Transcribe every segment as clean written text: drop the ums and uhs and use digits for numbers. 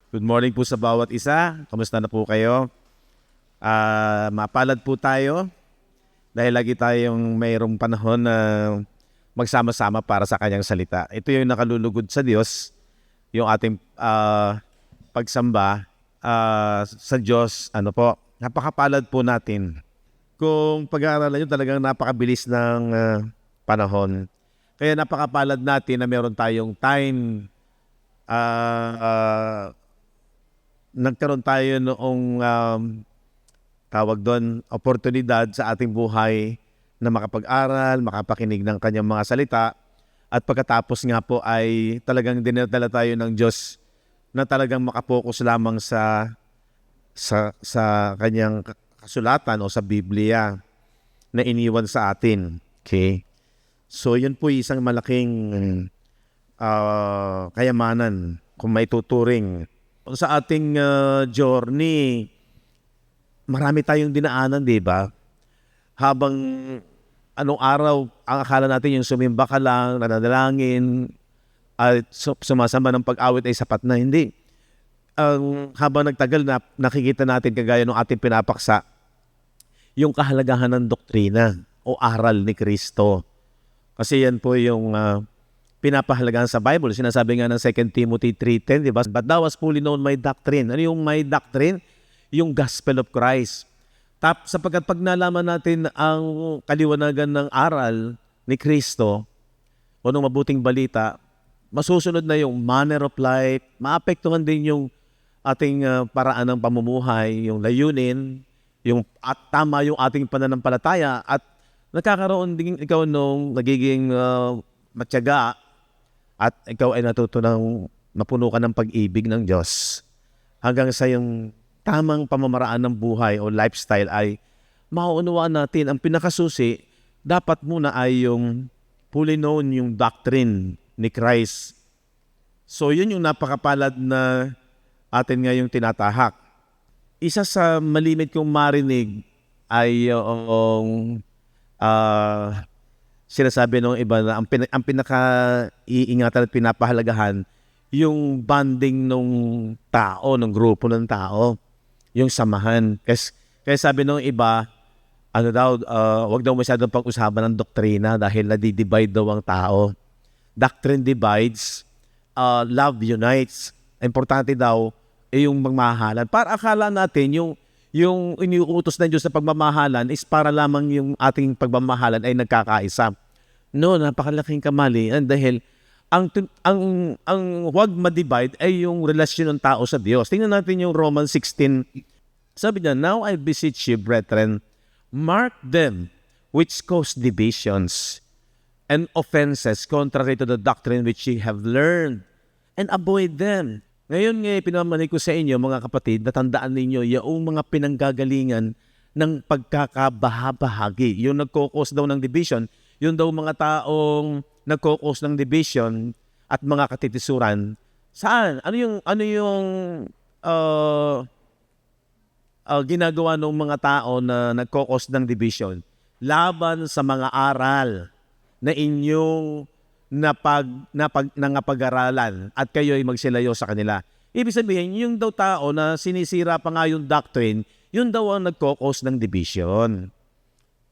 Good morning po sa bawat isa. Kamusta na po kayo? Mapalad po tayo dahil lagi tayong mayroong panahon na magsama-sama para sa kanyang salita. Ito yung nakalulugod sa Diyos, yung ating pagsamba sa Diyos. Napakapalad po natin. Kung pag-aaralan nyo, talagang napakabilis ng panahon. Kaya napakapalad natin na meron tayong time. Nagkaroon tayo noong tawag doon, oportunidad sa ating buhay na makapag-aral, makapakinig ng kanyang mga salita, at pagkatapos nga po ay talagang dinadala tayo ng Diyos na talagang makapokus lamang sa kanyang kasulatan o sa Biblia na iniwan sa atin. Okay? So yun po isang malaking kayamanan kung may tuturing. Sa ating journey, marami tayong dinaanan, di ba? Habang anong araw, ang akala natin yung sumimba ka lang, nananalangin, at sumasamba ng pag-awit ay sapat na. Hindi. Habang nagtagal na nakikita natin kagaya ng ating pinapaksa, yung kahalagahan ng doktrina o aral ni Kristo. Kasi yan po yung pinapahalagaan sa Bible. Sinasabi nga ng 2 Timothy 3:10, di ba? But thou hast fully known my doctrine. Ano yung my doctrine? Yung gospel of Christ. Sapagkat pag nalaman natin ang kaliwanagan ng aral ni Kristo o ng mabuting balita, masusunod na yung manner of life, maapektuhan din yung ating paraan ng pamumuhay, yung layunin, at tama yung ating pananampalataya, at nagkakaroon din ikaw nung nagiging matyaga, at ikaw ay natutunang mapuno ka ng pag-ibig ng Diyos hanggang sa yung tamang pamamaraan ng buhay o lifestyle ay mauunawaan natin. Ang pinakasusi, dapat muna ay yung fully known, yung doctrine ni Christ. So yun yung napakapalad na atin ngayong tinatahak. Isa sa malimit kong marinig ay yung sinasabi ng iba na ang pinaka-iingatan at pinapahalagahan yung bonding ng tao, ng grupo ng tao, yung samahan. Kaya sabi ng iba, wag daw masyadong pag-usapan ng doktrina dahil nadi-divide daw ang tao. Doctrine divides, love unites. Importante daw yung magmahalan. Para akala natin yung iniuutos ng Diyos na pagmamahalan is para lamang yung ating pagmamahalan ay nagkakaisa. No, napakalaking kamalian dahil ang huwag ma-divide ay yung relasyon ng tao sa Diyos. Tingnan natin yung Romans 16. Sabi niya, now I beseech you, brethren, mark them which cause divisions and offenses contrary to the doctrine which ye have learned, and avoid them. Ngayon pinamaninig ko sa inyo, mga kapatid, natandaan ninyo yung mga pinanggagalingan ng pagkakabahabahagi. Yung nagkukos daw ng division, yun daw mga taong nagkukos ng division at mga katitisuran. Saan? Ano yung ginagawa ng mga tao na nagkukos ng division? Laban sa mga aral na inyong nangapag-aralan at kayo'y magsilayo sa kanila. Ibig sabihin, yung daw tao na sinisira pa nga yung doctrine, yun daw ang nagkokos ng division.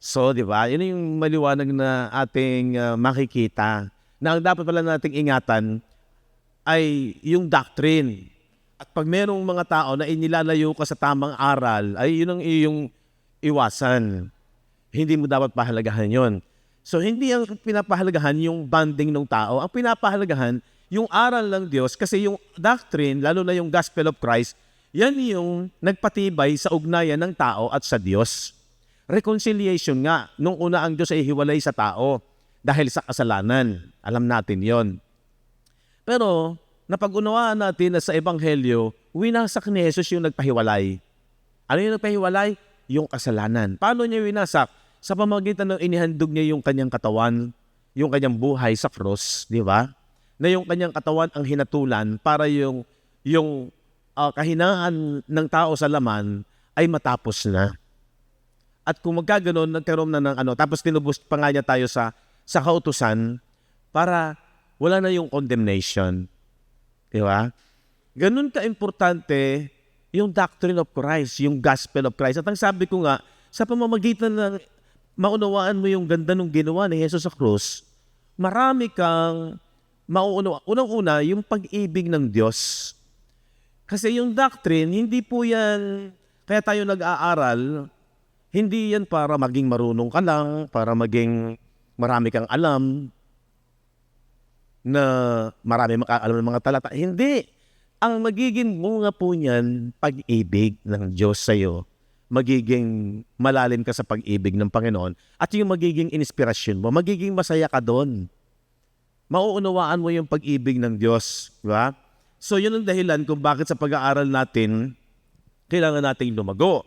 So, di ba? Yun yung maliwanag na ating makikita. Na ang dapat pala nating ingatan ay yung doctrine. At pag merong mga tao na inilalayo ka sa tamang aral, ay yun ang iyong iwasan. Hindi mo dapat pahalagahan yon. So, hindi ang pinapahalagahan yung bonding ng tao. Ang pinapahalagahan, yung aral ng Diyos, kasi yung doctrine, lalo na yung gospel of Christ, yan yung nagpatibay sa ugnayan ng tao at sa Diyos. Reconciliation nga. Nung una ang Diyos ay hiwalay sa tao dahil sa kasalanan. Alam natin yon. Pero, napag-unawaan natin na sa Ebanghelyo, winasak ni Jesus yung nagpahiwalay. Ano yung nagpahiwalay? Yung kasalanan. Paano niya winasak? Sa pamamagitan ng inihandog niya yung kanyang katawan, yung kanyang buhay sa cross, di ba? Na yung kanyang katawan ang hinatulan para yung kahinaan ng tao sa laman ay matapos na. At kung magkaganon, nagkaroon na ng tapos tinubos pa nga niya tayo sa kautusan para wala na yung condemnation. Di ba? Ganun ka-importante yung doctrine of Christ, yung gospel of Christ. At ang sabi ko nga, sa pamamagitan ng maunawaan mo yung ganda ng ginawa ni Jesus sa krus, marami kang mauunawa. Unang-una, yung pag-ibig ng Diyos. Kasi yung doctrine, hindi po yan, kaya tayo nag-aaral, hindi yan para maging marunong ka lang, para maging marami kang alam, na marami makaalam ng mga talata. Hindi. Ang magiging bunga po niyan, pag-ibig ng Diyos sa iyo. Magiging malalim ka sa pag-ibig ng Panginoon. At yung magiging inspirasyon mo, magiging masaya ka doon. Mauunawaan mo yung pag-ibig ng Diyos. Diba? So yun ang dahilan kung bakit sa pag-aaral natin, kailangan nating lumago.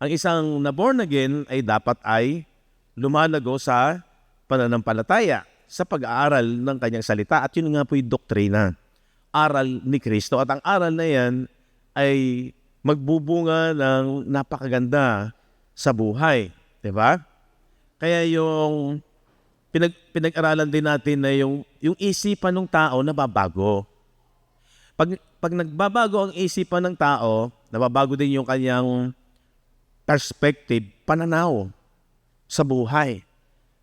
Ang isang na born again ay dapat ay lumalago sa pananampalataya, sa pag-aaral ng kanyang salita. At yun nga po yung doktrina, aral ni Kristo. At ang aral na yan ay magbubunga ng napakaganda sa buhay. Diba? Kaya yung pinag-aralan din natin na yung isipan ng tao nababago. Pag nagbabago ang isipan ng tao, nababago din yung kanyang perspective, pananaw sa buhay.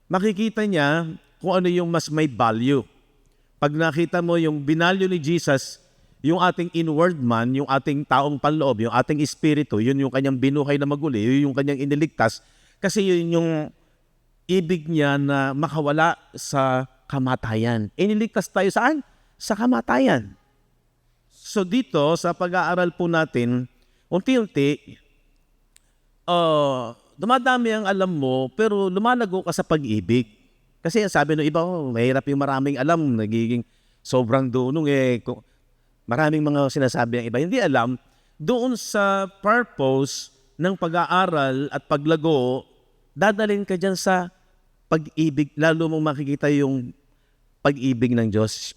Makikita niya kung ano yung mas may value. Pag nakita mo yung binalyo ni Jesus, yung ating inward man, yung ating taong panloob, yung ating espiritu, yun yung kanyang binuhay na maguli, yun yung kanyang iniligtas, kasi yun yung ibig niya na makawala sa kamatayan. Iniligtas tayo saan? Sa kamatayan. So dito, sa pag-aaral po natin, unti-unti, dumadami ang alam mo, pero lumalago ka sa pag-ibig. Kasi sabi ng iba, mahirap yung maraming alam, nagiging sobrang dunong maraming mga sinasabi ang iba. Hindi alam, doon sa purpose ng pag-aaral at paglago, dadalhin ka dyan sa pag-ibig, lalo mong makikita yung pag-ibig ng Diyos.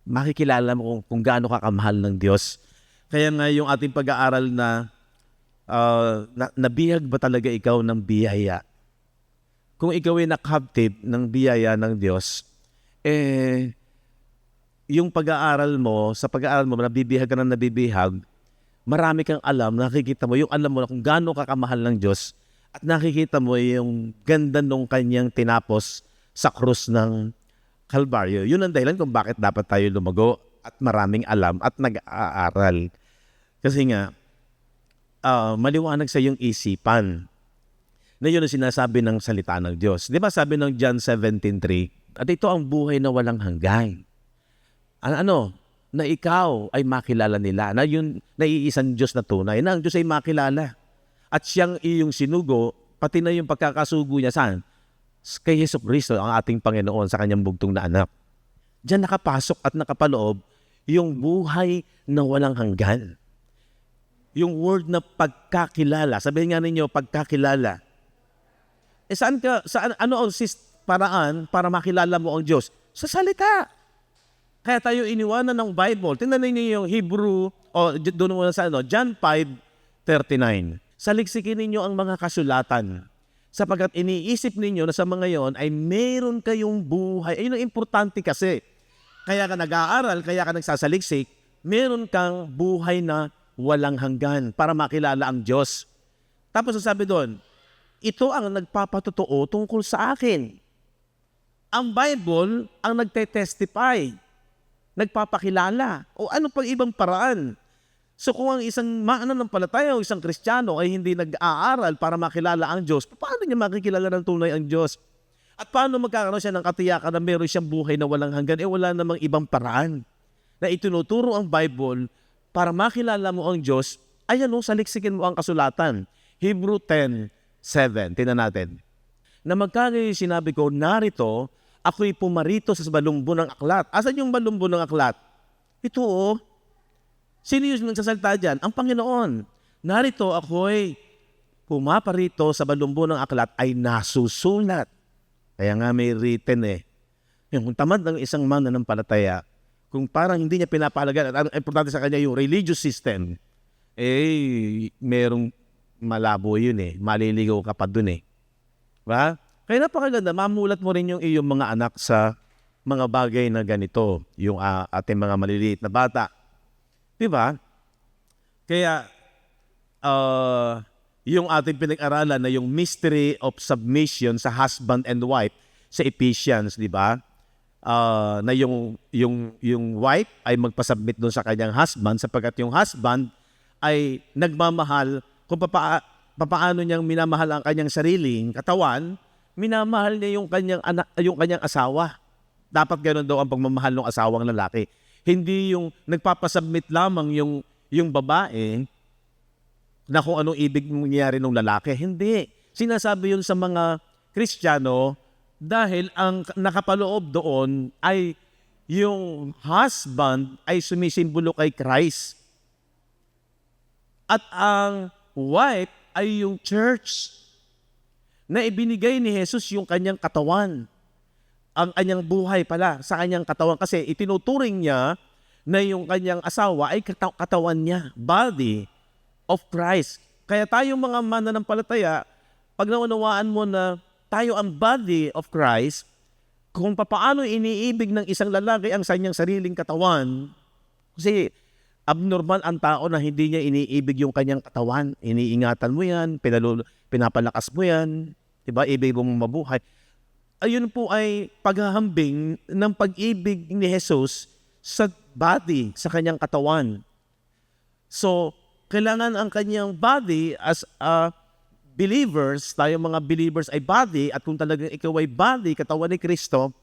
Makikilala mo kung gaano ka kamahal ng Diyos. Kaya nga yung ating pag-aaral na nabihag ba talaga ikaw ng biyaya? Kung ikaw ay na-captive ng biyaya ng Diyos, yung pag-aaral mo, sa pag-aaral mo, nabibihag ka na nabibihag, marami kang alam, nakikita mo, yung alam mo na kung gaano ka kamahal ng Diyos, at nakikita mo yung ganda nung kanyang tinapos sa krus ng Kalbaryo. Yun ang dahilan kung bakit dapat tayo lumago at maraming alam at nag-aaral. Kasi nga, maliwanag sa iyong isipan na yun ang sinasabi ng salita ng Diyos. Di ba sabi ng John 17:3, at ito ang buhay na walang hanggan. Na ikaw ay makilala nila, na yun, na iisang Diyos na tunay, na ang Diyos ay makilala. At siyang iyong sinugo, pati na yung pagkakasugo niya saan? Kay Yesu Cristo, ang ating Panginoon, sa kanyang bugtong na anak. Diyan nakapasok at nakapaloob yung buhay na walang hanggan. Yung word na pagkakilala, sabihin nga ninyo, pagkakilala. Saan ano ang paraan para makilala mo ang Diyos? Sa salita. Kaya tayo iniwanan ng Bible. Tingnan ninyo yung Hebrew, doon muna sa John 5:39. Saliksikin ninyo ang mga kasulatan, sapagkat iniisip ninyo na sa mga yon ay meron kayong buhay. Ayun ang importante kasi. Kaya ka nag-aaral, kaya ka nagsasaliksik, meron kang buhay na walang hanggan para makilala ang Diyos. Tapos sasabi doon, ito ang nagpapatotoo tungkol sa akin. Ang Bible ang nagte-testify, nagpapakilala. O ano pang ibang paraan? So kung ang isang mananampalataya o isang Kristiyano ay hindi nag-aaral para makilala ang Diyos, paano niya makikilala ng tunay ang Diyos? At paano magkakaroon siya ng katiyakan na meron siyang buhay na walang hanggan? Wala namang ibang paraan na itinuturo ang Bible para makilala mo ang Diyos. Ayan saliksikin mo ang kasulatan. Hebrew 10:7. Tingnan natin. Na magkagayon sinabi ko, narito, ako'y pumarito sa balumbo ng aklat. Asan yung balumbo ng aklat? Ito Sino yung nagsasalita dyan? Ang Panginoon. Narito ako'y pumaparito sa balumbo ng aklat ay nasusulat. Kaya nga may written Kung tamad ng isang mananampalataya, kung parang hindi niya pinapahalagan, at ang importante sa kanya yung religious system, merong malabo yun maliligaw ka pa dun Diba? Kaya napakaganda, mamulat mo rin yung iyong mga anak sa mga bagay na ganito, yung ating mga maliliit na bata. Di ba? Kaya, yung ating pinag-aralan na yung mystery of submission sa husband and wife sa Ephesians, di ba? Na yung wife ay magpasubmit doon sa kanyang husband sapagkat yung husband ay nagmamahal kung papaano niyang minamahal ang kanyang sariling katawan, minamahal niya yung kanyang anak, yung kanyang asawa. Dapat ganoon daw ang pagmamahal ng asawang lalaki. Hindi yung nagpapasubmit lamang yung babae na kung anong ibig mangyari ng lalaki. Hindi. Sinasabi yun sa mga Kristiyano dahil ang nakapaloob doon ay yung husband ay sumisimbolo kay Christ. At ang wife ay yung church na ibinigay ni Jesus yung kanyang katawan. Ang kanyang buhay pala sa kanyang katawan kasi itinuturing niya na yung kanyang asawa ay katawan niya, body of Christ. Kaya tayong mga mananampalataya, pag naunawaan mo na tayo ang body of Christ, kung paano iniibig ng isang lalaki ang kanyang sariling katawan, kasi abnormal ang tao na hindi niya iniibig yung kanyang katawan. Iniingatan mo yan, pinapalakas mo yan, diba? Ibig mong mabuhay. Ayun po ay paghahambing ng pag-ibig ni Jesus sa body, sa kanyang katawan. So, kailangan ang kanyang body as a believers, tayo mga believers ay body, at kung talagang ikaw ay body, katawan ni Kristo,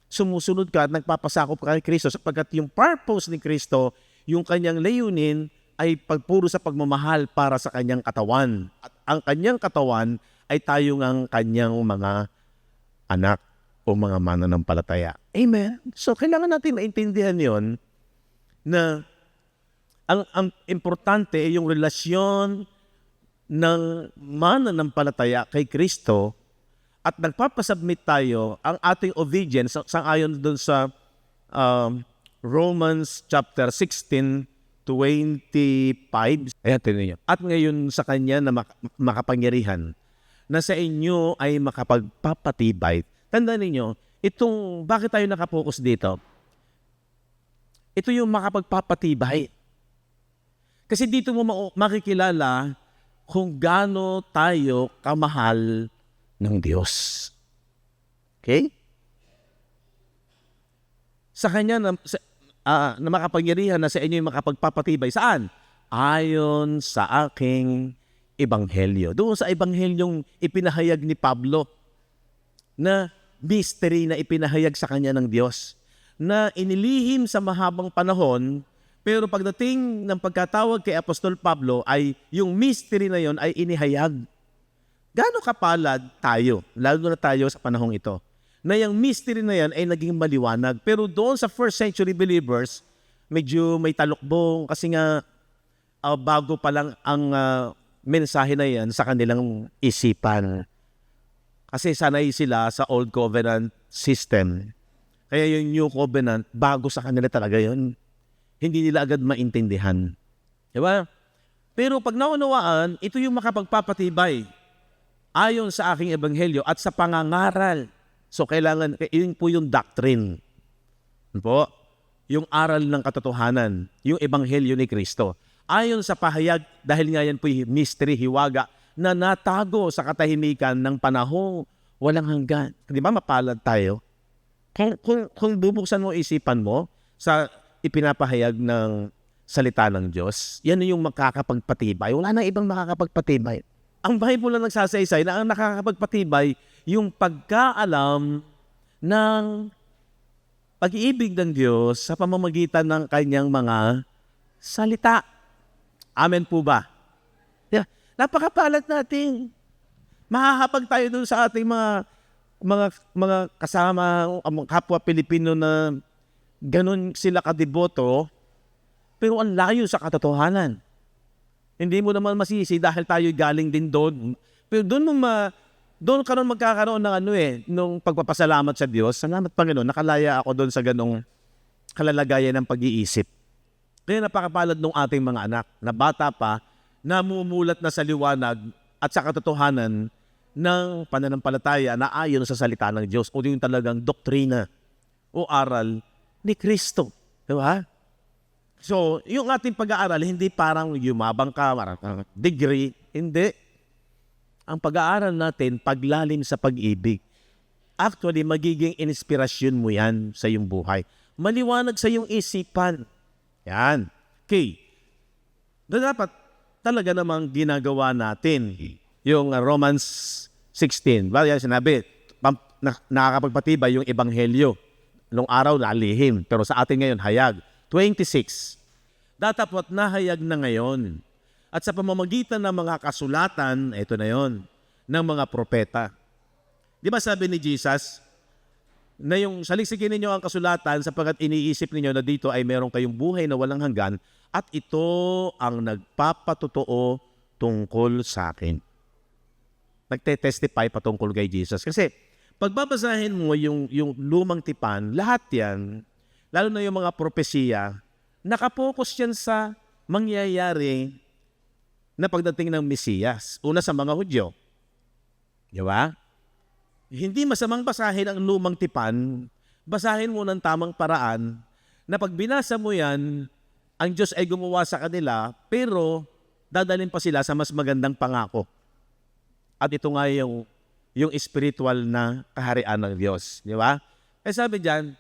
sumusunod ka at nagpapasakop ka kay Kristo sapagkat yung purpose ni Kristo, yung kanyang layunin ay pagpuro sa pagmamahal para sa kanyang katawan. At ang kanyang katawan ay tayo ng kanyang mga anak o mga mananampalataya. Amen? So, kailangan natin maintindihan yon na ang importante ay yung relasyon ng mananampalataya kay Kristo at nagpapasubmit tayo ang ating obedience sangayon doon sa Romans chapter 16:25. Ayan, tinan niyo. At ngayon sa Kanya na makapangyarihan na sa inyo ay makapagpapatibay. Tandaan niyo, itong bakit tayo nakapokus dito? Ito yung makapagpapatibay. Kasi dito mo makikilala kung gaano tayo kamahal ng Diyos. Okay? Sa Kanya na makapangyarihan na sa inyo yung makapagpapatibay. Saan? Ayon sa aking ebanghelyo. Doon sa ebanghelyong ipinahayag ni Pablo na mystery na ipinahayag sa kanya ng Diyos na inilihim sa mahabang panahon. Pero pagdating ng pagkatawag kay Apostol Pablo ay yung mystery na yon ay inihayag. Gaano kapalad tayo, lalo na tayo sa panahong ito, na yung mystery na yan ay naging maliwanag. Pero doon sa first century believers, medyo may talukbong kasi nga bago pa lang ang mensahe na yan sa kanilang isipan. Kasi sanay sila sa Old Covenant system. Kaya yung New Covenant, bago sa kanila talaga yun. Hindi nila agad maintindihan. Diba? Pero pag naunawaan, ito yung makapagpapatibay ayon sa aking ebanghelyo at sa pangangaral. So kailangan, yun po yung doctrine. Po, yung aral ng katotohanan, yung ebanghelyo ni Kristo. Ayon sa pahayag, dahil nga yan po yung mystery, hiwaga, na natago sa katahimikan ng panahong walang hanggan. Di ba mapalad tayo? Kung bubuksan mo isipan mo sa ipinapahayag ng salita ng Diyos, yan yung makakapagpatibay. Wala nang ibang makakapagpatibay. Ang Bible na nagsasaysay na ang nakakapagpatibay, yung pagkaalam ng pag-iibig ng Diyos sa pamamagitan ng kanyang mga salita. Amen po ba? Yeah. Napakapalad natin. Makakapag tayo dun sa ating mga kasama, kapwa Pilipino na ganun sila kadeboto, pero ang layo sa katotohanan. Hindi mo naman masisi dahil tayo galing din doon. Pero doon ka rin magkakaroon ng nung pagpapasalamat sa Diyos. Salamat Panginoon, nakalaya ako doon sa ganong kalalagayan ng pag-iisip. Kaya napakapalad ng ating mga anak na bata pa, namumulat na sa liwanag at sa katotohanan ng pananampalataya na ayon sa salita ng Diyos o yung talagang doktrina o aral ni Kristo. Diba? So, yung ating pag-aaral, hindi parang yumabang ka, marang degree. Hindi. Ang pag-aaral natin, paglalim sa pag-ibig. Actually, magiging inspirasyon mo yan sa iyong buhay. Maliwanag sa iyong isipan. Yan. Okay. Dapat talaga namang ginagawa natin yung Romans 16. Yan sinabi, nakakapagpatibay yung ebanghelyo. Nung araw nalihim, pero sa atin ngayon hayag. 26. Datapwat nahayag na ngayon. At sa pamamagitan ng mga kasulatan, ito na yon, ng mga propeta. Di ba sabi ni Jesus, na yung saliksikin ninyo ang kasulatan sapagkat iniisip ninyo na dito ay meron kayong buhay na walang hanggan at ito ang nagpapatotoo tungkol sa akin. Nagte-testify patungkol kay Jesus. Kasi pagbabasahin mo yung lumang tipan, lahat yan, lalo na yung mga propesiya, nakapokus yan sa mangyayari na pagdating ng Mesiyas. Una sa mga Hudyo. Di ba? Hindi masamang basahin ang lumang tipan, basahin mo ng tamang paraan na pag binasa mo yan, ang Diyos ay gumawa sa kanila, pero dadalhin pa sila sa mas magandang pangako. At ito nga yung spiritual na kaharian ng Diyos. Di ba? Kaya sabi dyan,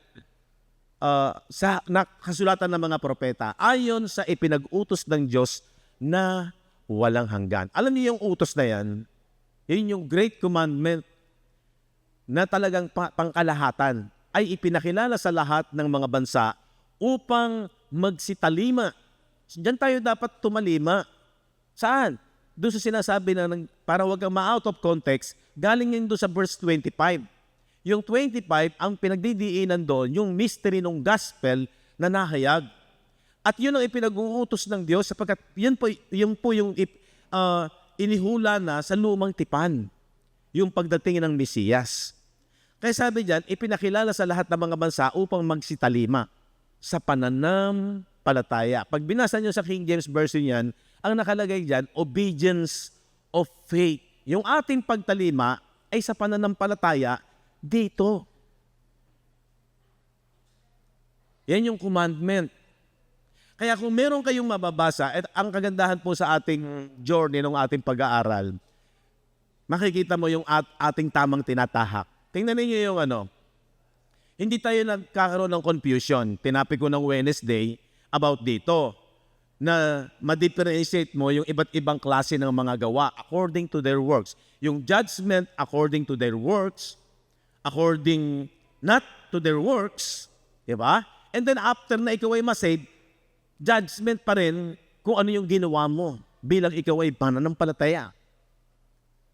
sa kasulatan ng mga propeta, ayon sa ipinag-utos ng Diyos na walang hanggan. Alam niyo yung utos na yan? Yun yung great commandment na talagang pangkalahatan ay ipinakilala sa lahat ng mga bansa upang magsitalima. Diyan tayo dapat tumalima. Saan? Doon sa sinasabi na para wag kang ma-out of context, galing yun doon sa verse 25. Yung 25, ang pinagdidiinan doon, yung mystery ng gospel na nahayag. At yun ang ipinag-uutos ng Diyos sapagkat yun po yung inihula na sa lumang tipan, yung pagdating ng Mesiyas. Kaya sabi diyan, ipinakilala sa lahat ng mga bansa upang magsitalima sa pananampalataya. Pag binasa niyo sa King James Version yan, ang nakalagay diyan, obedience of faith. Yung ating pagtalima ay sa pananampalataya dito. Yan yung commandment. Kaya kung meron kayong mababasa, at ang kagandahan po sa ating journey ng ating pag-aaral, makikita mo yung ating tamang tinatahak. Tingnan niyo yung hindi tayo nagkakaroon ng confusion. Tinapik ko ng Wednesday about dito, na ma-differentiate mo yung iba't ibang klase ng mga gawa according to their works. Yung judgment according to their works, according not to their works, di ba? And then after na ikaw ay masave, judgment pa rin kung ano yung ginawa mo bilang ikaw ay pananampalataya.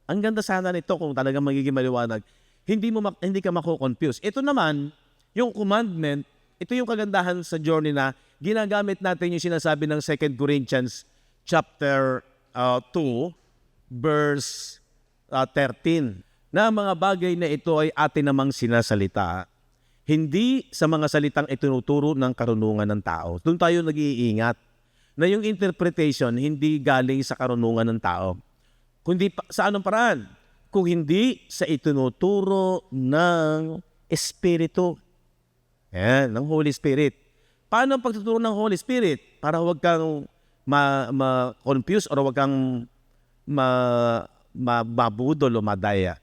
Ang ganda sana nito kung talagang magiging maliwanag. Hindi ka mako-confuse. Ito naman, yung commandment, ito yung kagandahan sa journey na ginagamit natin yung sinasabi ng 2 Corinthians chapter 2, verse 13. Na mga bagay na ito ay atin namang sinasalita, hindi sa mga salitang itinuturo ng karunungan ng tao. Doon tayo nag-iingat na yung interpretation hindi galing sa karunungan ng tao. Kundi sa anong paraan? Kung hindi sa itinuturo ng Espiritu. Yan, ng Holy Spirit. Paano ang pagtuturo ng Holy Spirit? Para huwag kang ma-confuse or huwag kang mabudol o madaya.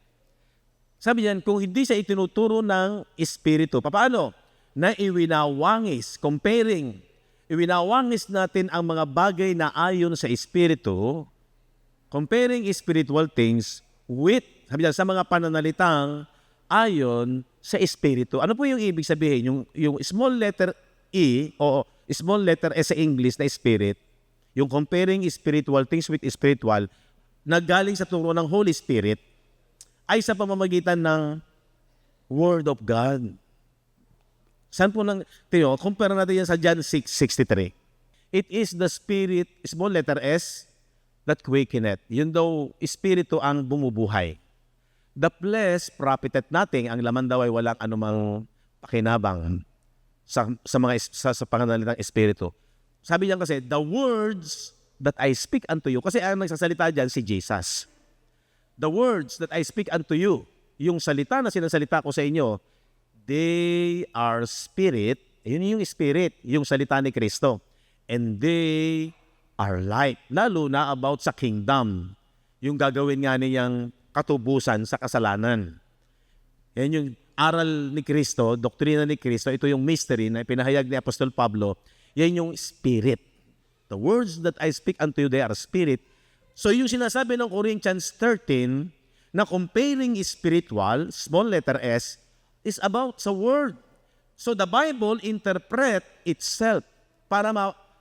Sabi niyan, kung hindi sa itinuturo ng Espiritu, paano? Na iwinawangis, comparing. Iwinawangis natin ang mga bagay na ayon sa Espiritu, comparing spiritual things with, sabi niyan, sa mga pananalitang ayon sa Espiritu. Ano po yung ibig sabihin? Yung small letter E o small letter S sa English na Spirit, yung comparing spiritual things with spiritual, na galing sa turo ng Holy Spirit, ay sa pamamagitan ng Word of God. Saan po compare natin yan sa John 6:63. It is the Spirit, small letter S, that quickeneth. Yun daw, Espiritu ang bumubuhay. The flesh profiteth nothing, ang laman daw ay walang anumang pakinabang sa panganalitang Espiritu. Sabi niya kasi, the words that I speak unto you, kasi ang nagsasalita dyan si Jesus. The words that I speak unto you, yung salita na sinasalita ko sa inyo, they are spirit, yun yung spirit, yung salita ni Kristo, and they are light. Lalo na about sa kingdom. Yung gagawin nga niyang katubusan sa kasalanan. Yan yung aral ni Kristo, doktrina ni Kristo. Ito yung mystery na pinahayag ni Apostol Pablo. Yan yung spirit. The words that I speak unto you, they are spirit. So yung sinasabi ng Corinthians 13 na comparing spiritual, small letter S, is about sa word. So the Bible interpret itself para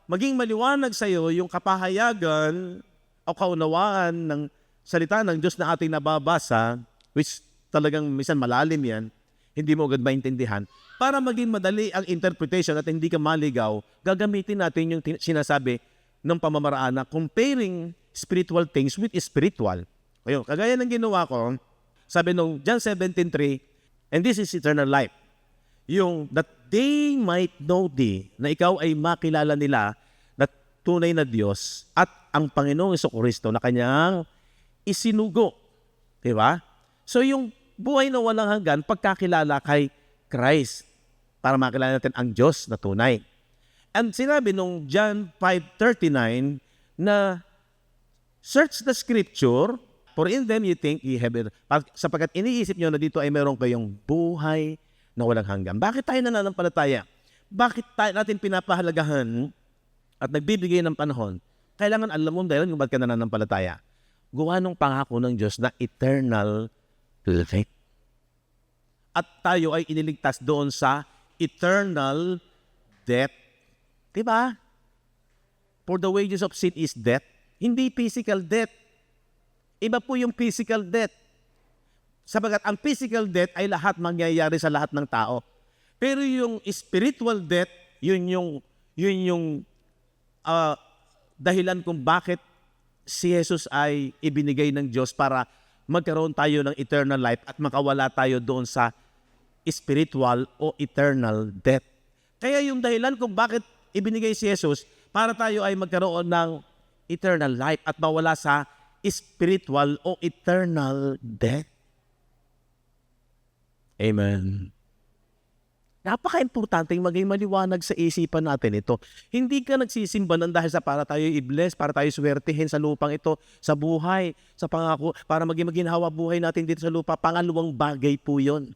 maging maliwanag sa iyo yung kapahayagan o kaunawaan ng salita ng Diyos na ating nababasa, which talagang minsan malalim yan, hindi mo agad maintindihan. Para maging madali ang interpretation at hindi ka maligaw, gagamitin natin yung sinasabi ng pamamaraan na comparing spiritual things with spiritual. Ayun, kagaya ng ginawa ko, sabi nung John 17:3, and this is eternal life. Yung that they might know thee, na ikaw ay makilala nila na tunay na Diyos at ang Panginoong Jesucristo na kanyang isinugo. Diba? So yung buhay na walang hanggan, pagkakilala kay Christ para makilala natin ang Diyos na tunay. And sinabi nung John 5:39 na search the scripture, for in them you think ye have it. Sapagkat iniisip nyo na dito ay meron kayong buhay na walang hanggan. Bakit tayo nananampalataya? Bakit natin pinapahalagahan at nagbibigay ng panahon? Kailangan alam mo dahil kung ba't ka nananampalataya. Gawa ng pangako ng Diyos na eternal life. At tayo ay iniligtas doon sa eternal death. Diba? For the wages of sin is death. Hindi physical death. Iba po yung physical death. Sabagat ang physical death ay lahat mangyayari sa lahat ng tao. Pero yung spiritual death, yun yung dahilan kung bakit si Jesus ay ibinigay ng Diyos para magkaroon tayo ng eternal life at makawala tayo doon sa spiritual o eternal death. Kaya yung dahilan kung bakit ibinigay si Jesus para tayo ay magkaroon ng eternal life at mawala sa spiritual o eternal death. Amen. Napaka-importante maging maliwanag sa isipan natin ito. Hindi ka nagsisimba ng dahil sa para tayo i-bless, para tayo swertihin sa lupang ito, sa buhay, sa pangako, para maging maginhawa buhay natin dito sa lupa. Pangalawang bagay po yun.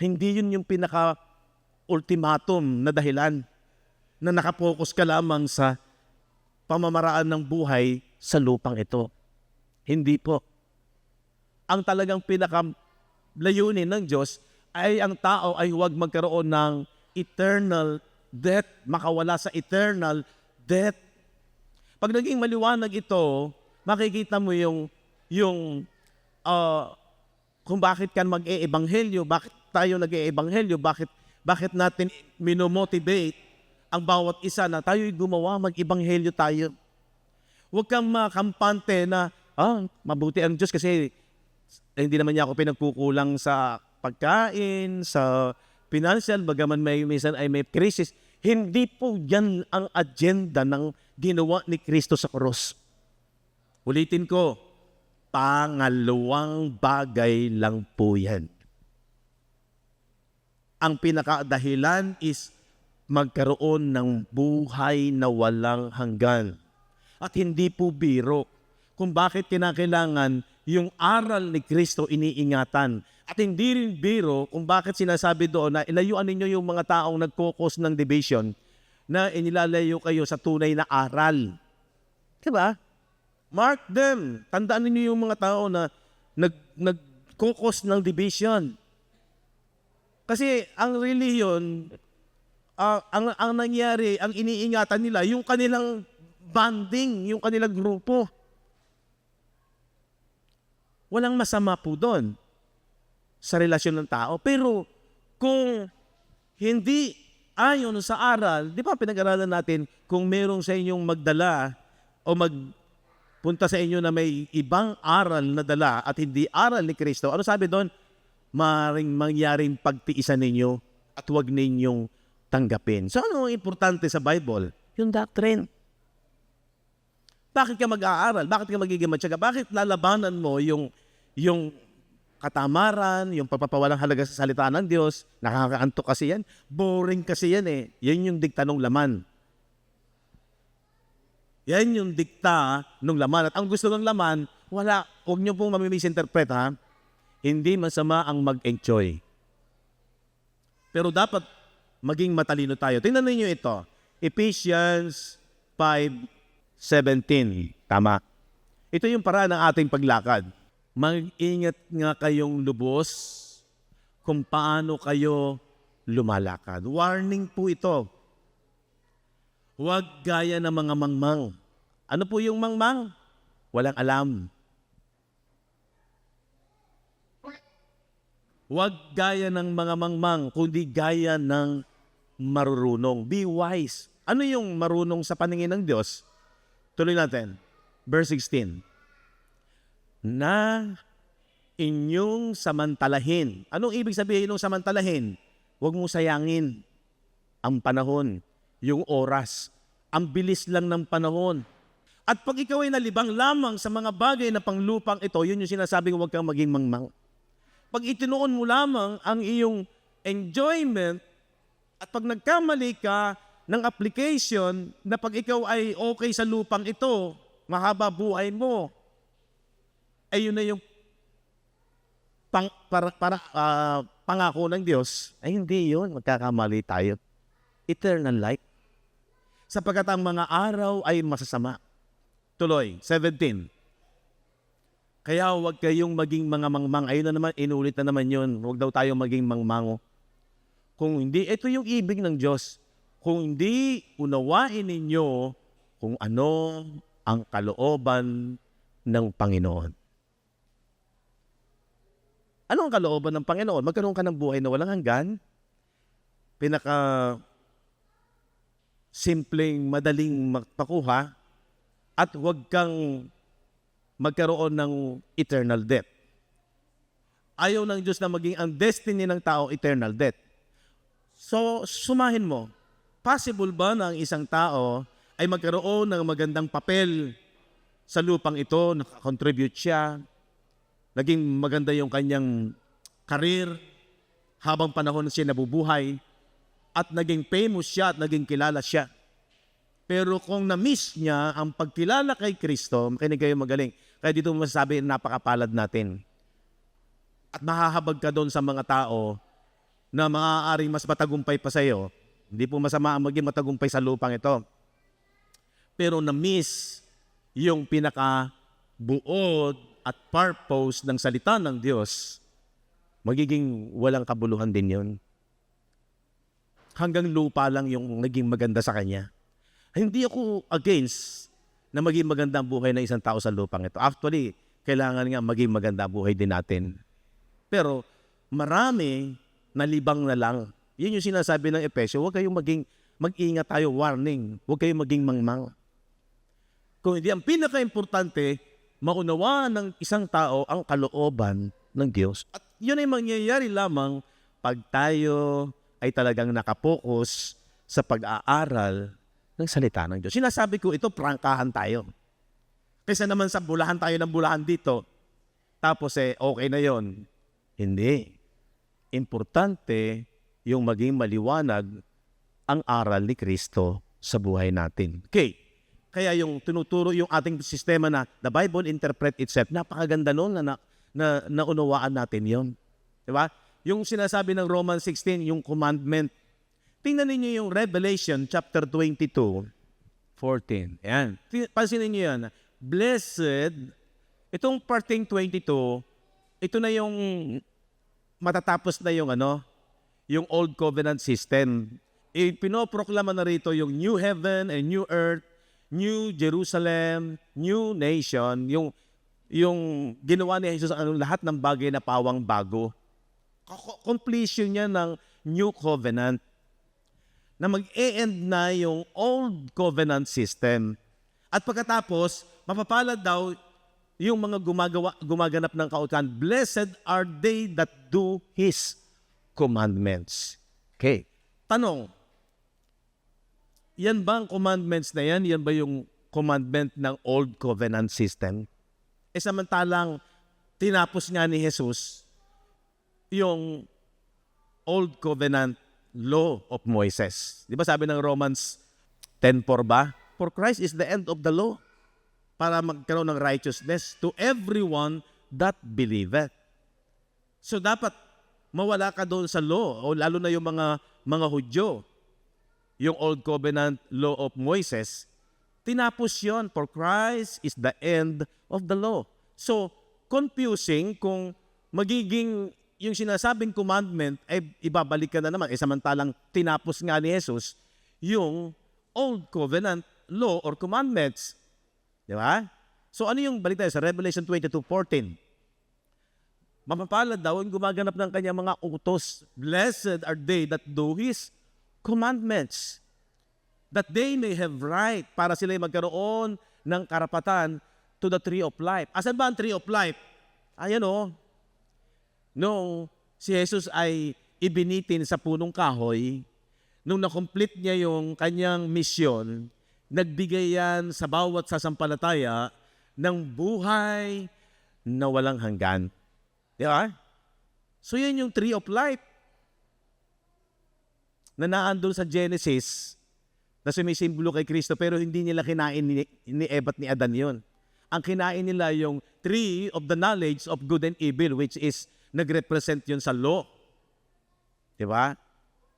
Hindi yun yung pinaka-ultimatum na dahilan na nakapokus ka lamang sa pamamaraan ng buhay sa lupang ito. Hindi po. Ang talagang layunin ng Diyos ay ang tao ay huwag magkaroon ng eternal death, makawala sa eternal death. Pag naging maliwanag ito, makikita mo yung kung bakit ka mag-e-ebanghelyo, bakit tayo nag-e-ebanghelyo, bakit natin minomotivate ang bawat isa na tayo'y gumawa, mag-ebanghelyo tayo. Huwag kang makampante na, mabuti ang Diyos kasi hindi naman niya ako pinagkukulang sa pagkain, sa financial, bagaman minsan ay may crisis. Hindi po yan ang agenda ng ginawa ni Kristo sa krus. Ulitin ko, pangalawang bagay lang po yan. Ang pinakadahilan is magkaroon ng buhay na walang hanggan. At hindi po biro kung bakit kinakailangan yung aral ni Kristo iniingatan. At hindi rin biro kung bakit sinasabi doon na ilayuan ninyo yung mga taong nagkokos ng division na inilalayo kayo sa tunay na aral. Diba? Mark them. Tandaan ninyo yung mga tao na nagkokos ng division. Kasi ang reliyon, ang nangyari, ang iniingatan nila, yung kanilang banding, yung kanilang grupo. Walang masama po doon sa relasyon ng tao. Pero kung hindi ayon sa aral, di ba pinag-aralan natin kung merong sa inyong magdala o magpunta sa inyo na may ibang aral na dala at hindi aral ni Kristo, ano sabi doon? Maring mangyaring pagtiisan ninyo at huwag ninyong tanggapin. So ano ang importante sa Bible? Yung doctrine. Bakit ka mag-aaral? Bakit ka magiging matyaga? Bakit lalabanan mo yung katamaran, yung pagpapawalang halaga sa salita ng Diyos? Nakakaantok kasi yan. Boring kasi yan eh. Yan yung dikta ng laman. Yan yung dikta ng laman. At ang gusto ng laman, wala. Huwag niyo pong mamimisinterpret, ha? Hindi masama ang mag-enjoy. Pero dapat maging matalino tayo. Tingnan niyo ito. Ephesians 5:17. Tama. Ito yung paraan ng ating paglakad. Mag-ingat nga kayong lubos kung paano kayo lumalakad. Warning po ito. Huwag gaya ng mga mangmang. Ano po yung mangmang? Walang alam. Huwag gaya ng mga mangmang, kundi gaya ng marurunong. Be wise. Ano yung marunong sa paningin ng Diyos? Tuloy natin. Verse 16. Na inyong samantalahin. Anong ibig sabihin ng samantalahin? Huwag mo sayangin ang panahon, yung oras. Ang bilis lang ng panahon. At pag ikaw ay nalibang lamang sa mga bagay na panglupang ito, yun yung sinasabing huwag kang maging mangmang. Pag itinuon mo lamang ang iyong enjoyment at pag nagkamali ka ng application na pag ikaw ay okay sa lupang ito, mahaba buhay mo, ay yun na yung pangako ng Diyos. Ay hindi yun, magkakamali tayo. Eternal life. Sapagkat ang mga araw ay masasama. Tuloy, 17. Kaya huwag kayong maging mga mangmang. Ayun na naman, inulit na naman yun. Huwag daw tayong maging mangmango. Kung hindi, ito yung ibig ng Diyos. Kung hindi unawain ninyo kung ano ang kalooban ng Panginoon. Ano ang kalooban ng Panginoon? Magkaroon ka ng buhay na walang hanggan. Simpleng, madaling magpakuha. At huwag kang magkaroon ng eternal death. Ayaw ng Diyos na maging ang destiny ng tao, eternal death. So, sumahin mo. Possible ba na ang isang tao ay magkaroon ng magandang papel sa lupang ito, nakakontribute siya, naging maganda yung kanyang karir habang panahon siya nabubuhay, at naging famous siya at naging kilala siya. Pero kung na-miss niya ang pagkilala kay Kristo, makinig kayo magaling. Kaya dito masasabi, napakapalad natin. At mahahabag ka doon sa mga tao na maaaring mas matagumpay pa sa iyo. Hindi po masama ang maging matagumpay sa lupang ito. Pero na-miss yung pinakabuod at purpose ng salita ng Diyos, magiging walang kabuluhan din yun. Hanggang lupa lang yung naging maganda sa kanya. Hindi ako against na maging maganda ang buhay ng isang tao sa lupang ito. Actually, kailangan nga maging maganda ang buhay din natin. Pero marami nalibang na lang. Yun yung sinasabi ng Efesyo, huwag kayong mag-ingat tayo, warning. Huwag kayong maging mangmang. Kung hindi, ang pinaka-importante, maunawa ng isang tao ang kalooban ng Diyos. At yun ay mangyayari lamang pag tayo ay talagang nakapokus sa pag-aaral ng salita ng Diyos. Sinasabi ko ito, prangkahan tayo. Kaysa naman sa bulahan tayo ng bulahan dito, tapos okay na yon. Hindi. Importante yung maging maliwanag ang aral ni Kristo sa buhay natin. Okay. Kaya yung tinuturo yung ating sistema na the Bible interpret itself, napakaganda noon na naunawaan natin yon. Diba? Yung sinasabi ng Romans 16, yung commandment. Tingnan ninyo yung Revelation chapter 22, 14. Ayan. Pansinin niyo yan. Blessed, itong parting 22, ito na yung matatapos na yung Old Covenant system. Pinoproklama na rito yung New Heaven and New Earth, New Jerusalem, New Nation, yung ginawa ni Jesus lahat ng bagay na pawang bago. Completion niya ng New Covenant na mag-e-end na yung Old Covenant system. At pagkatapos, mapapalad daw yung mga gumaganap ng kautusan. Blessed are they that do His commandments. Okay. Tanong, yan ba ang commandments na yan? Yan ba yung commandment ng Old Covenant system? Samantalang tinapos nga ni Jesus yung Old Covenant Law of Moses. Di ba sabi ng Romans 10:4 ba? For For Christ is the end of the law. Para magkaroon ng righteousness to everyone that believeth. So dapat mawala ka doon sa law, o lalo na yung mga Hudyo. Yung Old Covenant law of Moses, tinapos yon. For Christ is the end of the law. So, confusing kung magiging yung sinasabing commandment ay ibabalik ka na naman. Samantalang tinapos nga ni Jesus yung Old Covenant law or commandments. Di ba? So, ano yung balik tayo sa Revelation 22:14? Mapapalad daw ang gumaganap ng kanyang mga utos. Blessed are they that do His commandments, that they may have right, para sila magkaroon ng karapatan to the tree of life. Asan ba ang tree of life? Ayan o. Nung si Jesus ay ibinitin sa punong kahoy, nung na-complete niya yung kanyang mission, nagbigay yan sa bawat sasampalataya ng buhay na walang hanggan. Di ba? So yun yung tree of life na naandun sa Genesis na sumisimbolo kay Kristo, pero hindi nila kinain ni Eva at ni Adan yun. Ang kinain nila yung tree of the knowledge of good and evil, which is nag-represent yun sa law. Diba?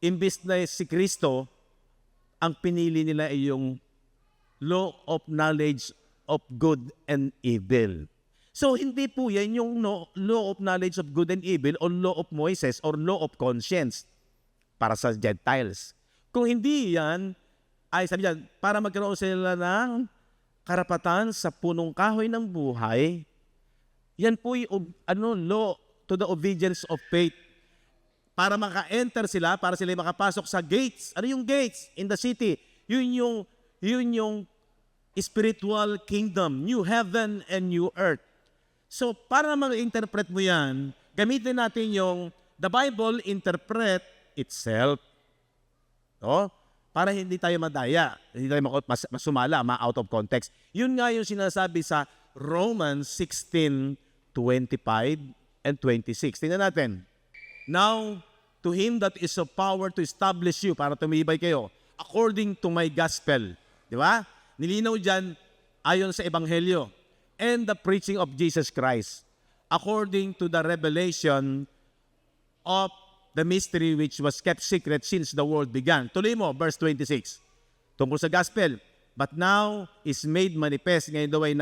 Imbis na si Kristo, ang pinili nila ay yung law of knowledge of good and evil. So, hindi po yan yung law of knowledge of good and evil or law of Moses or law of conscience para sa Gentiles. Kung hindi yan, ay sabi niyan, para magkaroon sila ng karapatan sa punong kahoy ng buhay, yan po yung law to the obedience of faith. Para maka-enter sila, para sila makapasok sa gates. Ano yung gates in the city? Yun yung spiritual kingdom, new heaven and new earth. So, para ma-interpret mo yan, gamitin natin yung the Bible interpret itself. No? Para hindi tayo madaya, hindi tayo masumala, out of context. Yun nga yung sinasabi sa Romans 16:25 and 26. Tingnan natin. Now, to Him that is of power to establish you, para tumibay kayo, according to my gospel. Di ba? Nilinaw dyan, ayon sa Ebanghelyo, and the preaching of Jesus Christ, according to the revelation of the mystery which was kept secret since the world began. Tuloy mo, verse 26. Tungkol sa gospel. But now is made manifest, ngayon daw ay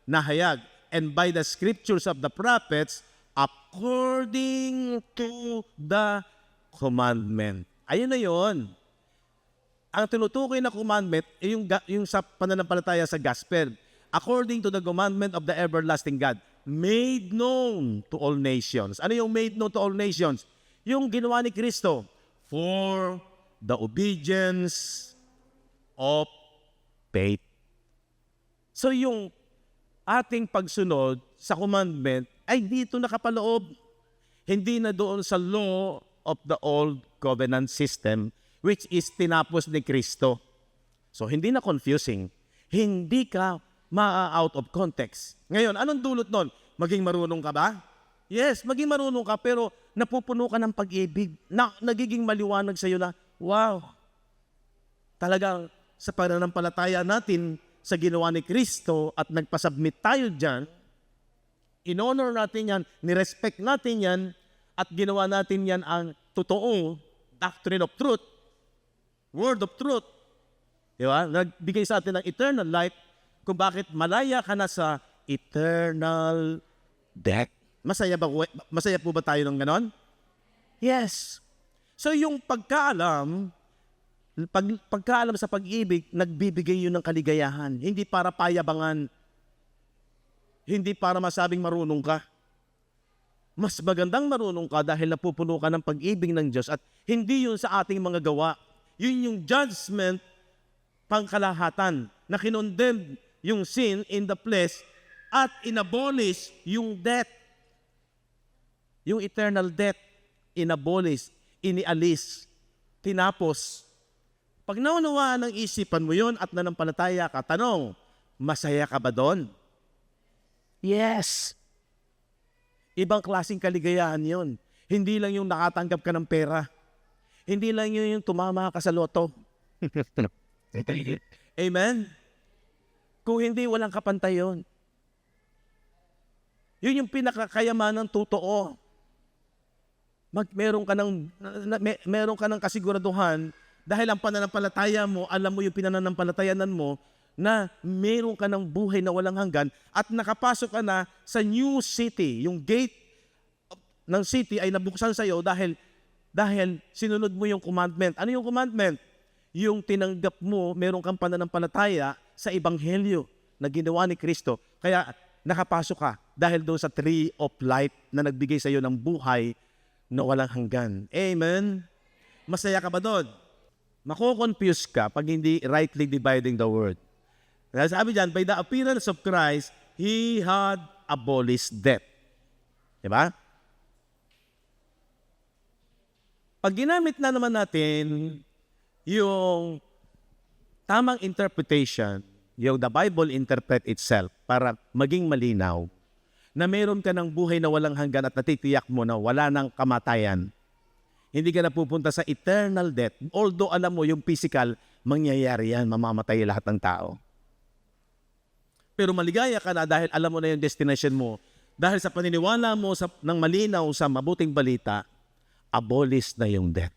nahayag, and by the scriptures of the prophets, according to the commandment. Ayun na yun. Ang tinutukoy na commandment ay yung sa pananampalataya sa gospel. According to the commandment of the everlasting God, made known to all nations. Ano yung made known to all nations? Yung ginawa ni Kristo for the obedience of faith. So yung ating pagsunod sa commandment ay dito nakapaloob. Hindi na doon sa law of the old covenant system, which is tinapos ni Kristo. So hindi na confusing. Hindi ka out of context. Ngayon, anong dulot nun? Maging marunong ka ba? Yes, maging marunong ka, pero napupuno ka ng pag-ibig. Nagiging maliwanag sa iyo na, wow, talagang sa pananampalataya natin sa ginawa ni Kristo at nagpasubmit tayo dyan, in-honor natin yan, nirespect natin yan, at ginawa natin yan ang totoong doctrine of truth, word of truth. Di ba? Nagbigay sa atin ng eternal life kung bakit malaya ka na sa eternal death. Masaya po ba tayo ng ganon? Yes. So yung pagkaalam sa pag-ibig, nagbibigay yun ng kaligayahan. Hindi para payabangan. Hindi para masabing marunong ka. Mas magandang marunong ka dahil napupuno ka ng pag-ibig ng Diyos at hindi yun sa ating mga gawa. Yun yung judgment pangkalahatan na kinondemn yung sin in the flesh at inabolish yung death. Yung eternal death, inabolish, inialis, tinapos. Pag naunawaan ng isipan mo yun at nanampalataya ka, tanong, masaya ka ba doon? Yes. Ibang klaseng kaligayahan yun. Hindi lang yung nakatanggap ka ng pera. Hindi lang yung tumama ka sa loto. Amen? Kung hindi, walang kapantay yun. Yun yung pinakakayamanang totoo. Meron ka ng kasiguraduhan dahil ang pananampalataya mo, alam mo yung pinananampalatayanan mo, na meron ka ng buhay na walang hanggan at nakapasok ka na sa new city. Yung gate ng city ay nabuksan sa iyo dahil sinunod mo yung commandment. Ano yung commandment? Yung tinanggap mo, meron kang pananampalataya sa ebanghelyo na ginawa ni Kristo. Kaya nakapasok ka dahil doon sa tree of life na nagbigay sa iyo ng buhay na walang hanggan. Amen? Masaya ka ba doon? Mako-confuse ka pag hindi rightly dividing the word. Kaya sabi dyan, by the appearance of Christ, He had abolished death. Diba? Pag ginamit na naman natin yung tamang interpretation, yung the Bible interpret itself para maging malinaw, na meron ka ng buhay na walang hanggan at natitiyak mo na wala ng kamatayan. Hindi ka na pupunta sa eternal death. Although alam mo yung physical, mangyayari yan, mamamatay lahat ng tao. Pero maligaya ka na dahil alam mo na yung destination mo. Dahil sa paniniwala mo ng malinaw sa mabuting balita, abolish na yung death.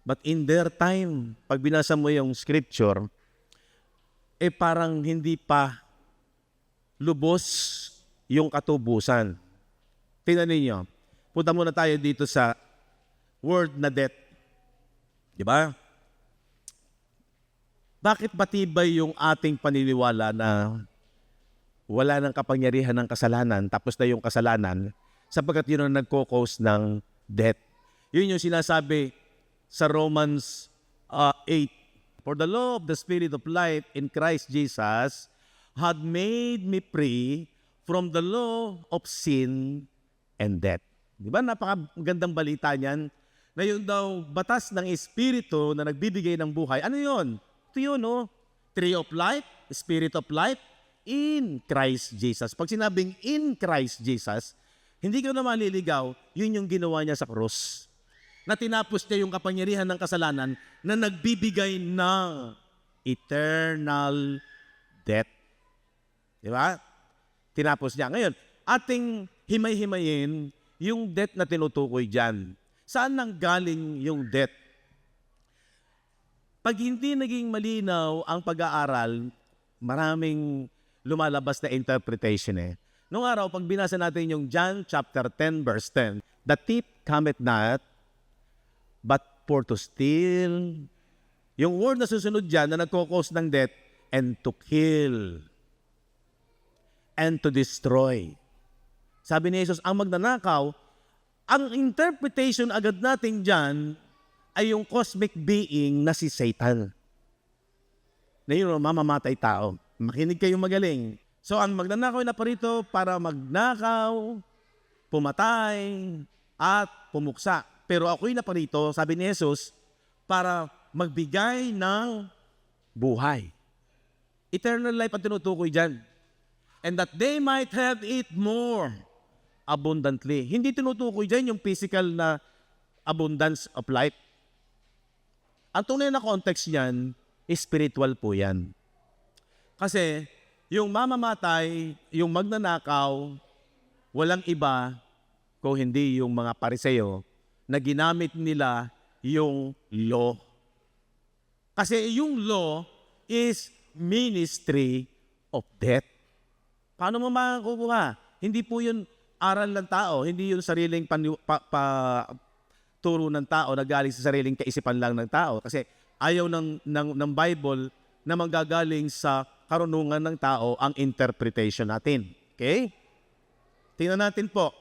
But in their time, pag binasa mo yung scripture, parang hindi pa lubos yung katubusan. Tingnan ninyo, punta muna tayo dito sa word na death. Diba? Bakit matibay yung ating paniniwala na wala ng kapangyarihan ng kasalanan, tapos na yung kasalanan, sapagkat yun ang nagko-cause ng death. Yun yung sinasabi sa Romans 8. For the law of the Spirit of life in Christ Jesus had made me free from the law of sin and death. Di ba? Napakagandang balita niyan na yun daw batas ng Espiritu na nagbibigay ng buhay. Ano yun? Ito yun, no? Tree of life, Spirit of life, in Christ Jesus. Pag sinabing in Christ Jesus, hindi ka na maliligaw, yun yung ginawa niya sa krus. Na tinapos niya yung kapangyarihan ng kasalanan na nagbibigay ng eternal death. Di ba? Tinapos niya. Ngayon, ating himay-himayin yung death na tinutukoy dyan. Saan nang galing yung death? Pag hindi naging malinaw ang pag-aaral, maraming lumalabas na interpretation Noong araw, pag binasa natin yung John chapter 10 verse 10, the thief cometh not, but for to steal. Yung word na susunod dyan na nagkukos ng death, and to kill, and to destroy. Sabi ni Jesus, ang magnanakaw, ang interpretation agad natin dyan ay yung cosmic being na si Satan. Na yun, mamamatay tao. Makinig kayong magaling. So, ang magnanakaw na parito para magnakaw, pumatay, at pumuksa. Pero ako'y naparito, sabi ni Jesus, para magbigay ng buhay. Eternal life ang tinutukoy dyan. And that they might have it more abundantly. Hindi tinutukoy dyan yung physical na abundance of life. Ang tunay na context niyan, spiritual po yan. Kasi yung mamamatay, yung magnanakaw, walang iba kung hindi yung mga Pariseo na ginamit nila yung law. Kasi yung law is ministry of death. Paano mo makukuha? Hindi po yun aral ng tao, hindi yun sariling turo ng tao na galing sa sariling kaisipan lang ng tao. Kasi ayaw ng Bible na manggagaling sa karunungan ng tao ang interpretation natin. Okay? Tingnan natin po.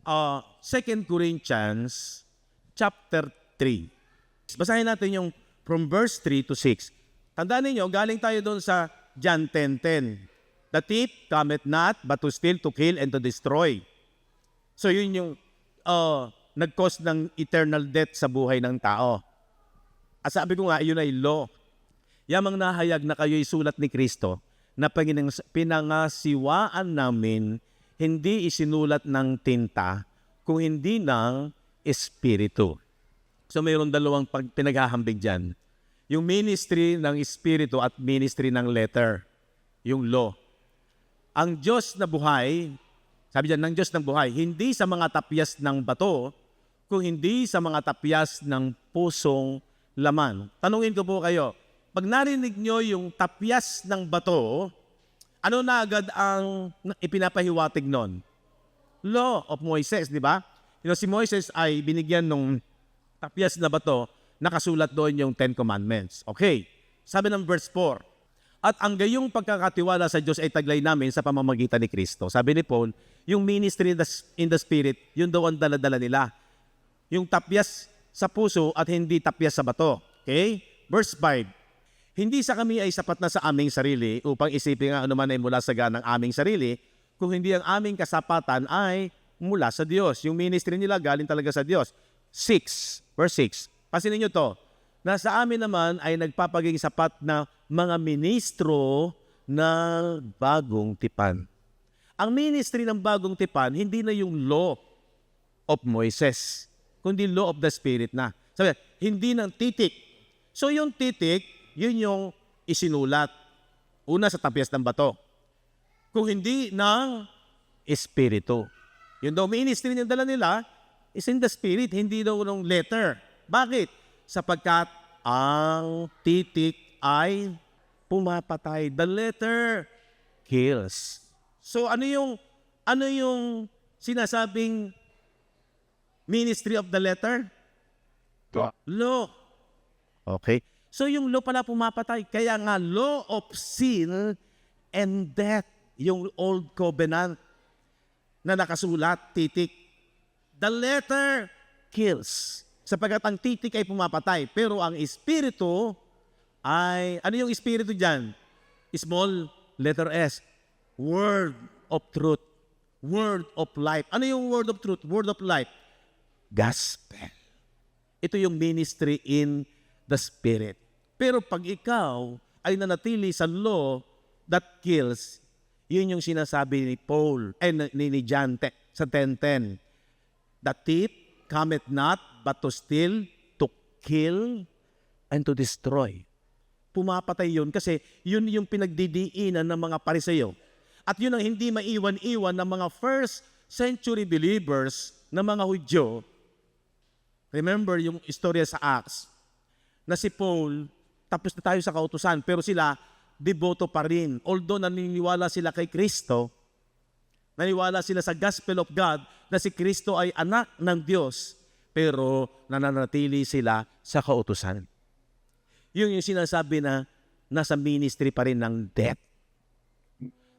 2 Corinthians chapter 3. Basahin natin yung from verse 3 to 6. Tandaan ninyo, galing tayo doon sa John 10:10. The thief cometh not, but to steal, to kill, and to destroy. So yun yung nag-cause ng eternal death sa buhay ng tao. At sabi ko nga, yun ay law. Yamang nahayag na kayo'y sulat ni Kristo na pinangasiwaan namin hindi isinulat ng tinta kung hindi ng Espiritu. So mayroon dalawang pinaghahambig dyan. Yung ministry ng Espiritu at ministry ng letter, yung law. Ang Diyos na buhay, sabi diyan, ng Diyos ng buhay, hindi sa mga tapyas ng bato, kung hindi sa mga tapyas ng pusong laman. Tanungin ko po kayo, pag narinig nyo yung tapyas ng bato, ano na agad ang ipinapahiwatig nun? Law of Moises, di ba? Si Moises ay binigyan ng tapyas na bato, nakasulat doon yung 10 Commandments. Okay, sabi ng verse 4, at ang gayong pagkakatiwala sa Diyos ay taglay namin sa pamamagitan ni Kristo. Sabi ni Paul, yung ministry in the Spirit, yun daw ang dala-dala nila. Yung tapyas sa puso at hindi tapyas sa bato. Okay? Verse 5, hindi sa kami ay sapat na sa aming sarili upang isipin nga ano man ay mula sa ganang aming sarili, kung hindi ang aming kasapatan ay mula sa Diyos. Yung ministry nila galing talaga sa Diyos. 6, verse 6. Pasinin nyo to, na sa amin naman ay nagpapaging sapat na mga ministro ng bagong tipan. Ang ministry ng bagong tipan, hindi na yung law of Moises, kundi law of the Spirit na. Sabi, hindi ng titik. So yung titik, yun yung isinulat. Una sa tapyas ng bato. Kung hindi ng Espiritu. Yun daw ministry ng dala nila is in the Spirit, hindi daw ng letter. Bakit? Sapagkat ang titik ay pumapatay. The letter kills. So ano yung sinasabing ministry of the letter? Law. Okay. So yung law pala pumapatay. Kaya nga law of sin and death, yung old covenant na nakasulat, titik. The letter kills. Sapagkat ang titik ay pumapatay. Pero ang Espiritu ay, ano yung Espiritu dyan? Small letter S. Word of truth. Word of life. Ano yung word of truth? Word of life. Gospel. Ito yung ministry in the Spirit. Pero pag ikaw ay nanatili sa law that kills, yun yung sinasabi ni Paul, ni John sa 10:10. The thief cometh not but to steal, to kill, and to destroy. Pumapatay yun kasi yun yung pinagdidiinan ng mga Pariseo. At yun ang hindi maiwan-iwan ng mga first century believers na mga Hudyo. Remember yung istorya sa Acts na si Paul, tapos na tayo sa kautusan, pero sila deboto pa rin. Although naniniwala sila kay Kristo, naniwala sila sa gospel of God na si Kristo ay anak ng Diyos, pero nananatili sila sa kautusan. Yun yung sinasabi na nasa ministry pa rin ng death.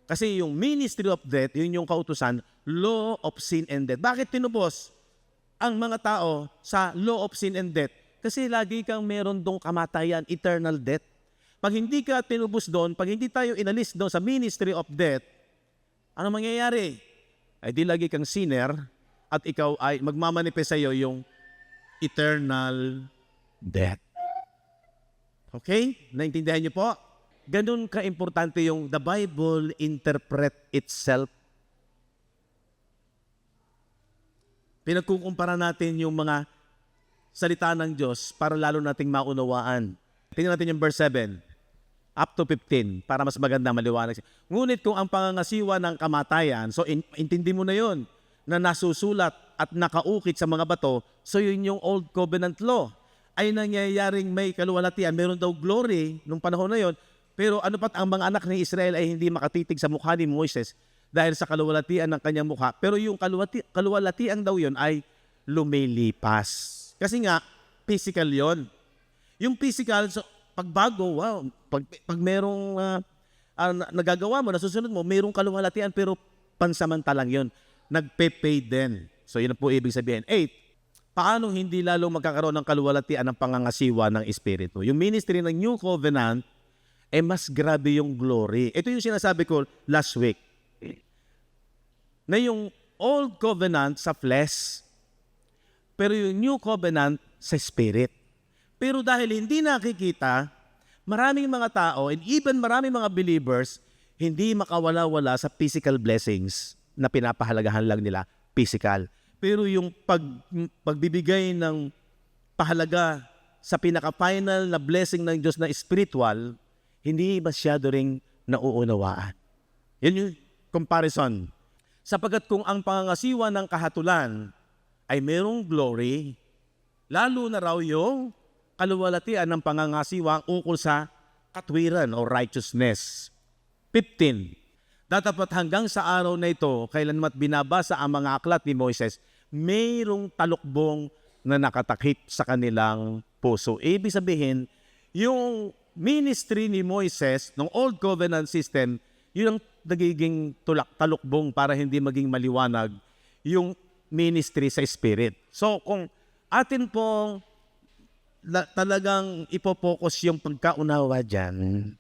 Kasi yung ministry of death, yun yung kautusan, law of sin and death. Bakit tinubos ang mga tao sa law of sin and death? Kasi lagi kang meron dong kamatayan, eternal death. Pag hindi ka tinubos doon, pag hindi tayo inalis doon sa ministry of death, ano mangyayari? Ay di lagi kang sinner at ikaw ay magmamanifest sa iyo yung eternal death. Okay? Naintindihan niyo po? Ganun ka-importante yung the Bible interpret itself. Pinagkukumpara natin yung mga salita ng Diyos para lalo nating maunawaan. Tingnan natin yung verse 7 up to 15 para mas maganda maliwanag. Ngunit kung ang pangangasiwa ng kamatayan, so intindi mo na yun, na nasusulat at nakaukit sa mga bato, so yun yung old covenant law, ay nangyayaring may kaluwalhatian. Meron daw glory nung panahon na yon, pero ano pat ang mga anak ni Israel ay hindi makatitig sa mukha ni Moises dahil sa kaluwalhatian ng kanyang mukha. Pero yung kaluwalhatian daw yon ay lumilipas. Kasi nga, physical yon. Yung physical, so, pagbago, wow, pag merong nagagawa mo, nasusunod mo, merong kaluwalhatian pero pansamantalang yon. Nagpe-pay din. So yun po ibig sabihin. 8, paano hindi lalo magkakaroon ng kaluwalhatian ng pangangasiwa ng Espiritu? Yung ministry ng New Covenant, mas grabe yung glory. Ito yung sinasabi ko last week. Na yung Old Covenant sa flesh, pero yung New Covenant sa Spirit. Pero dahil hindi nakikita, maraming mga tao and even maraming mga believers hindi makawala-wala sa physical blessings na pinapahalagahan lang nila physical. Pero yung pagbibigay ng pahalaga sa pinaka-final na blessing ng Diyos na spiritual, hindi masyado ring nauunawaan. Yan yung comparison. Sapagkat kung ang pangangasiwa ng kahatulan ay mayroong glory, lalo na raw yung kaluwalhatian ng pangangasiwa ukol sa katwiran o righteousness. 15. Datapat hanggang sa araw na ito, kailanmat binabasa ang mga aklat ni Moises, mayroong talukbong na nakatakip sa kanilang puso. Ibig sabihin, yung ministry ni Moises, ng Old Covenant system, yun ang nagiging talukbong para hindi maging maliwanag yung ministry sa Spirit. So, kung atin pong talagang ipopokus yung pagkaunawa dyan,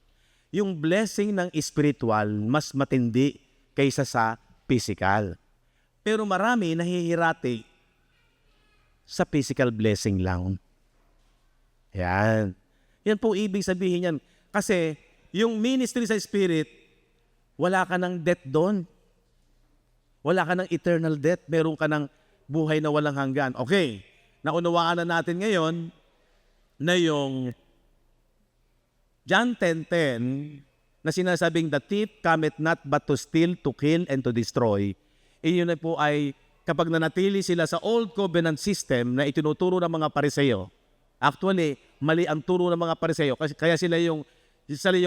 yung blessing ng spiritual mas matindi kaysa sa physical. Pero marami nahihirati sa physical blessing lang. Yan. Yan po ibig sabihin yan. Kasi yung ministry sa Spirit, wala ka ng death doon. Wala ka ng eternal death. Meron ka ng buhay na walang hanggan. Okay, naunawaan na natin ngayon na yung John 10:10 na sinasabing, the thief cometh not but to steal, to kill, and to destroy. Iyon na po ay kapag nanatili sila sa Old Covenant system na itinuturo ng mga Pariseo. Actually, mali ang turo ng mga Pariseo kasi kaya sila yung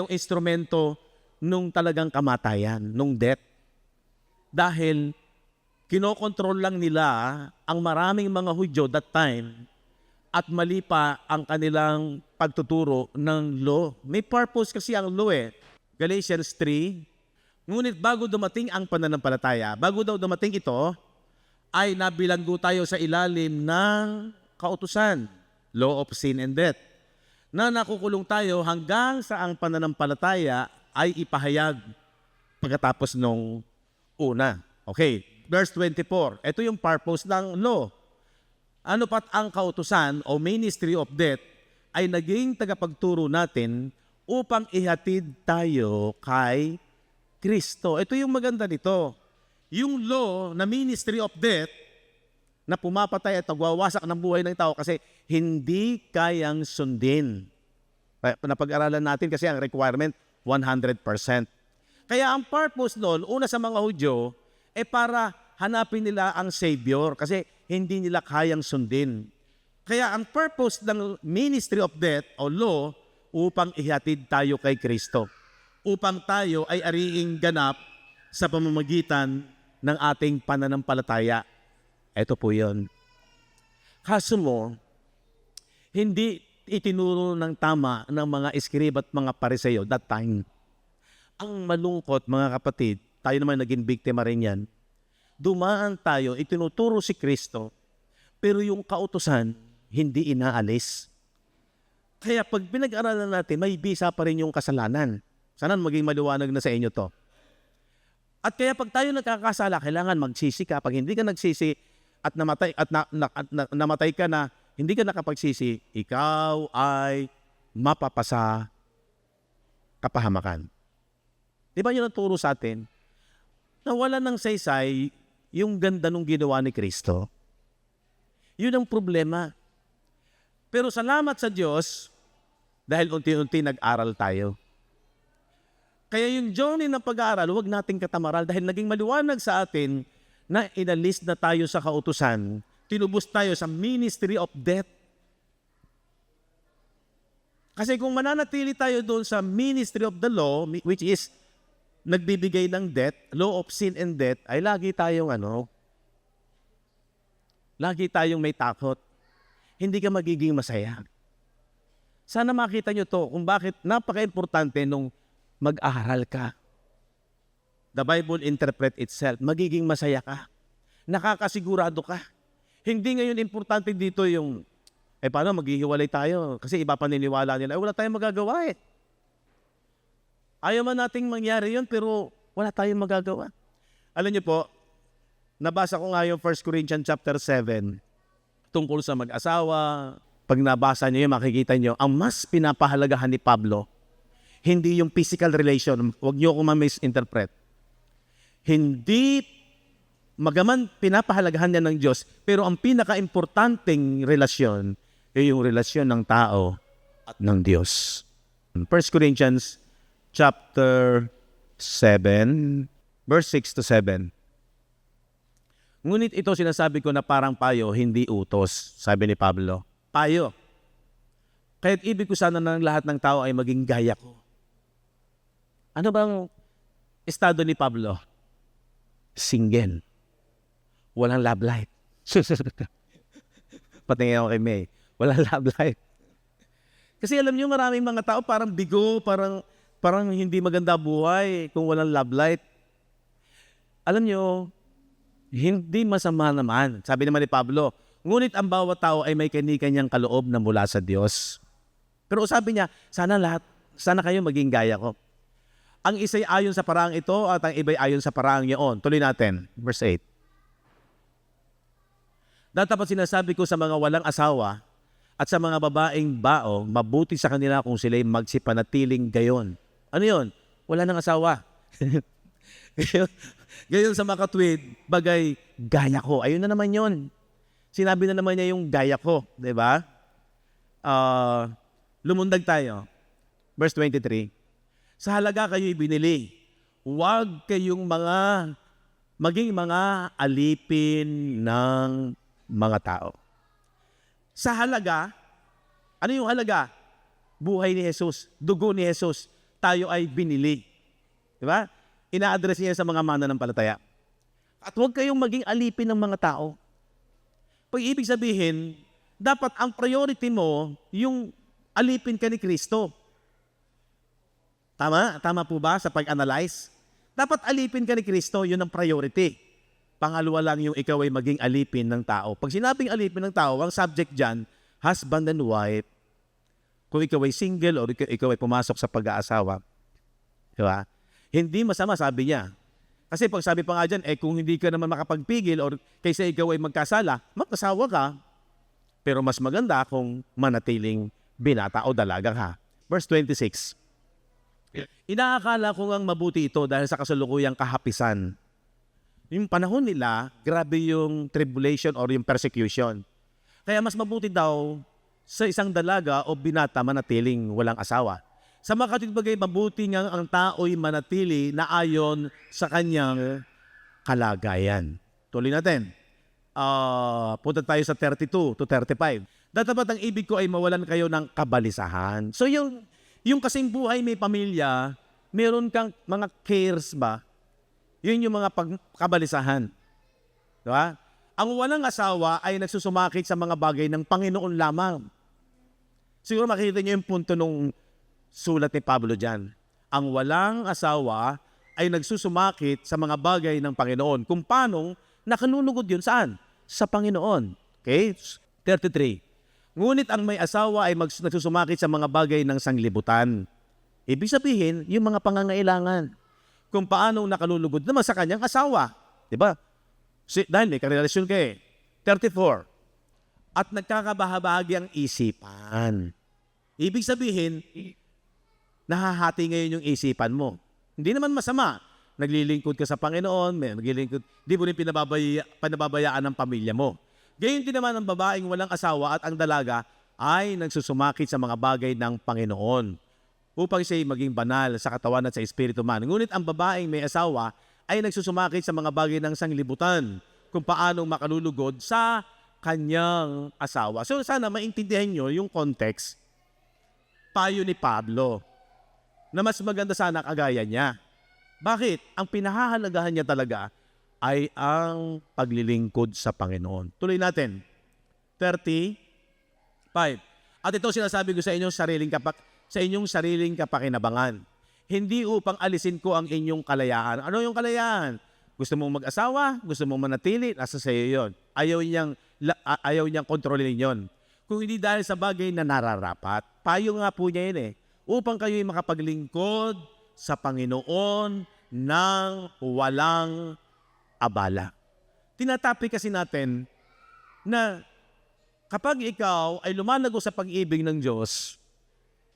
instrumento nung talagang kamatayan, nung death. Dahil kinokontrol lang nila ang maraming mga Hudyo that time at mali pa ang kanilang pagtuturo ng law. May purpose kasi ang law eh. Galatians 3, ngunit bago dumating ang pananampalataya, bago daw dumating ito, ay nabilanggo tayo sa ilalim ng kautusan, law of sin and death, na nakukulong tayo hanggang sa ang pananampalataya ay ipahayag pagkatapos nung una. Okay, verse 24, ito yung purpose ng law. Ano pat ang kautusan o ministry of death ay naging tagapagturo natin upang ihatid tayo kay Kristo. Ito yung maganda nito. Yung law na ministry of death na pumapatay at nagwawasak ng buhay ng tao kasi hindi kayang sundin. Napag-aralan natin kasi ang requirement 100%. Kaya ang purpose noon, una sa mga Hudyo, para hanapin nila ang Savior kasi hindi nila kayang sundin. Kaya ang purpose ng ministry of death o law upang ihatid tayo kay Kristo. Upang tayo ay ariing ganap sa pamamagitan ng ating pananampalataya. Ito po yun. Kaso mo, hindi itinuro ng tama ng mga eskrib at mga Pariseo that time. Ang malungkot, mga kapatid, tayo naman naging biktima rin yan. Dumaan tayo, itinuturo si Kristo, pero yung kautusan, hindi inaalis. Kaya pag pinag-aralan natin, may bisa pa rin yung kasalanan. Sana maging maliwanag na sa inyo to. At kaya pag tayo nagkakasala, kailangan magsisi ka. Pag hindi ka nagsisi at namatay ka na, hindi ka nakapagsisi, ikaw ay mapapasa kapahamakan. Di ba yun ang turo sa atin? Nawala ng saysay yung ganda nung ginawa ni Kristo. Yun ang problema. Pero salamat sa Diyos dahil unti-unti nag-aral tayo. Kaya yung journey ng pag-aaral, huwag nating katamaral dahil naging maliwanag sa atin na inalis na tayo sa kautusan. Tinubos tayo sa ministry of death. Kasi kung mananatili tayo doon sa ministry of the law, which is nagbibigay ng death, law of sin and death, ay lagi tayong may takot. Hindi ka magiging masaya. Sana makita nyo to kung bakit napaka-importante nung mag-aaral ka. The Bible interpret itself. Magiging masaya ka. Nakakasigurado ka. Hindi ngayon importante dito yung, paano maghihiwalay tayo? Kasi iba paniniwala nila, wala tayong magagawa eh. Ayaw man nating mangyari yun, pero wala tayong magagawa. Alam niyo po, nabasa ko nga yung 1 Corinthians chapter 7 tungkol sa mag-asawa. Pag nabasa niyo yun, makikita niyo, ang mas pinapahalagahan ni Pablo, hindi yung physical relation. Huwag niyo akong ma-misinterpret. Hindi, magaman pinapahalagahan niya ng Diyos, pero ang pinaka-importanting relasyon, yung relasyon ng tao at ng Diyos. 1 Corinthians chapter 7, verse 6 to 7. Ngunit ito sinasabi ko na parang payo, hindi utos, sabi ni Pablo. Payo. Kaya't ibig ko sana ng lahat ng tao ay maging gaya ko. Ano bang estado ni Pablo? Single. Walang love life. Patingin ako kay May. Walang love life. Kasi alam niyo, maraming mga tao parang bigo, parang hindi maganda buhay kung walang love life. Alam niyo, hindi masama naman. Sabi naman ni Pablo, ngunit ang bawat tao ay may kani-kanyang kaloob na mula sa Diyos. Pero sabi niya, sana kayo maging gaya ko. Ang isa'y ayon sa paraang ito at ang iba'y ayon sa paraang iyon. Tuloy natin, verse 8. Dapat sinasabi ko sa mga walang asawa at sa mga babaeng bao, mabuti sa kanila kung sila'y magsipanatiling gayon. Ano yun? Wala nang asawa. Gayon sa makatwid, bagay, gaya ko. Ayun na naman yun. Sinabi na naman niya yung gaya ko. Diba? Lumundag tayo. Verse 23. Sa halaga kayo'y binili. Huwag kayong maging mga alipin ng mga tao. Sa halaga, ano yung halaga? Buhay ni Jesus, dugo ni Jesus, tayo ay binili. Diba? Ina-address niya sa mga mananampalataya. At huwag kayong maging alipin ng mga tao. Pag ibig sabihin, dapat ang priority mo, yung alipin ka ni Kristo. Tama? Tama po ba sa pag-analyze? Dapat alipin ka ni Kristo, yun ang priority. Pangalawa lang yung ikaw ay maging alipin ng tao. Pag sinabing alipin ng tao, ang subject dyan, husband and wife, kung ikaw ay single o ikaw ay pumasok sa pag-aasawa, diba? Hindi masama, sabi niya. Kasi pag sabi pa nga dyan, kung hindi ka naman makapagpigil o kaysa ikaw ay magkasala, magkasawa ka. Pero mas maganda kung manatiling binata o dalaga ka. Verse 26. Inaakala ko ngang mabuti ito dahil sa kasalukuyang kahapisan. Yung panahon nila, grabe yung tribulation or yung persecution. Kaya mas mabuti daw sa isang dalaga o binata manatiling walang asawa. Sa makatwid bagay, mabuti nga ang tao'y manatili na ayon sa kanyang kalagayan. Tuloy natin. Punta tayo sa 32 to 35. Dapat ang ibig ko ay mawalan kayo ng kabalisahan. So yung kasing buhay may pamilya, meron kang mga cares ba? Yun yung mga pagkabalisahan. Diba? Ang walang asawa ay nagsusumakit sa mga bagay ng Panginoon lamang. Siguro makikita niyo yung punto nung sulat ni Pablo dyan. Ang walang asawa ay nagsusumakit sa mga bagay ng Panginoon. Kung paano nakalulugod yun saan? Sa Panginoon. Okay? 33. Ngunit ang may asawa ay nagsusumakit sa mga bagay ng sanglibutan. Ibig sabihin, yung mga pangangailangan. Kung paano nakalulugod naman sa kanyang asawa. Diba? Dahil may karelasyon kayo. 34. At nagkakabahabahagi ang isipan. Ibig sabihin, nahahati ngayon yung isipan mo. Hindi naman masama. Naglilingkod ka sa Panginoon, di mo rin pinababayaan ng pamilya mo. Gayon din naman ang babaeng walang asawa at ang dalaga ay nagsusumakit sa mga bagay ng Panginoon upang siya'y maging banal sa katawan at sa espiritu man. Ngunit ang babaeng may asawa ay nagsusumakit sa mga bagay ng sanglibutan kung paano makalulugod sa kanyang asawa. So sana maintindihan nyo yung context, payo ni Pablo, na mas maganda sana kagaya niya. Bakit? Ang pinahahalagahan niya talaga ay ang paglilingkod sa Panginoon. Tuloy natin. 35. At ito sinasabi ko sa inyong sariling kapakinabangan. Hindi upang alisin ko ang inyong kalayaan. Ano yung kalayaan? Gusto mong mag-asawa? Gusto mong manatili? Nasa sa iyo yun. Ayaw niyang kontrolin yun. Kung hindi dahil sa bagay na nararapat. Payo nga po niya yun upang kayo'y makapaglingkod sa Panginoon ng walang abala. Tinatapi kasi natin na kapag ikaw ay lumalago sa pag-ibig ng Diyos,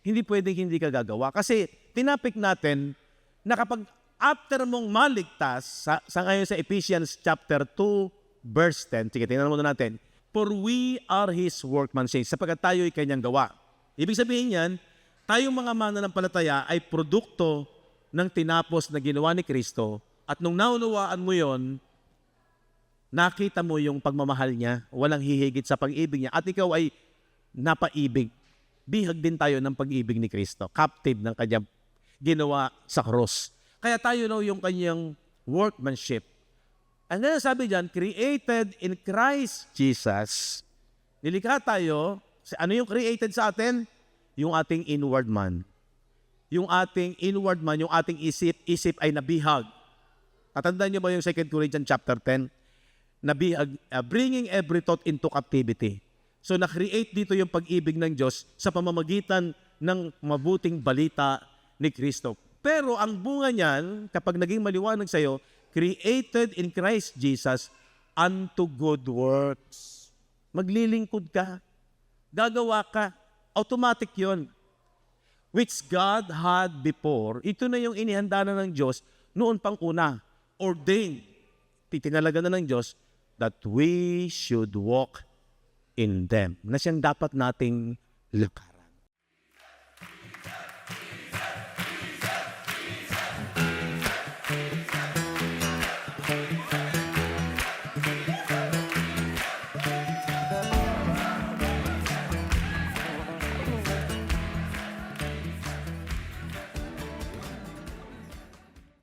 hindi pwedeng hindi ka gagawa. Kasi tinapik natin na kapag after mong maligtas, sa ngayon sa Ephesians chapter 2, verse 10, sige, tingnan muna natin. For we are His workmanship, sapagkat tayo ay kanyang gawa. Ibig sabihin yan, tayong mga mananampalataya ay produkto ng tinapos na ginawa ni Kristo, at nung naunawaan mo yon, nakita mo yung pagmamahal niya, walang hihigit sa pag-ibig niya, at ikaw ay napaibig. Bihag din tayo ng pag-ibig ni Kristo, captive ng kanyang ginawa sa cross. Kaya tayo yung kanyang workmanship. And then sabi diyan, created in Christ Jesus. Nilikha tayo. Ano yung created sa atin? Yung ating inward man. Yung ating inward man, yung ating isip ay nabihag. Tatandaan niyo ba yung 2 Corinthians chapter 10? Nabihag, bringing every thought into captivity. So na-create dito yung pag-ibig ng Diyos sa pamamagitan ng mabuting balita ni Kristo. Pero ang bunga niyan, kapag naging maliwanag sa'yo, created in Christ Jesus unto good works. Maglilingkod ka. Gagawa ka. Automatic yon. Which God had before. Ito na yung inihanda na ng Diyos noon pang una. Ordained. Titinalaga na ng Diyos that we should walk in them. Na siyang dapat nating lakas.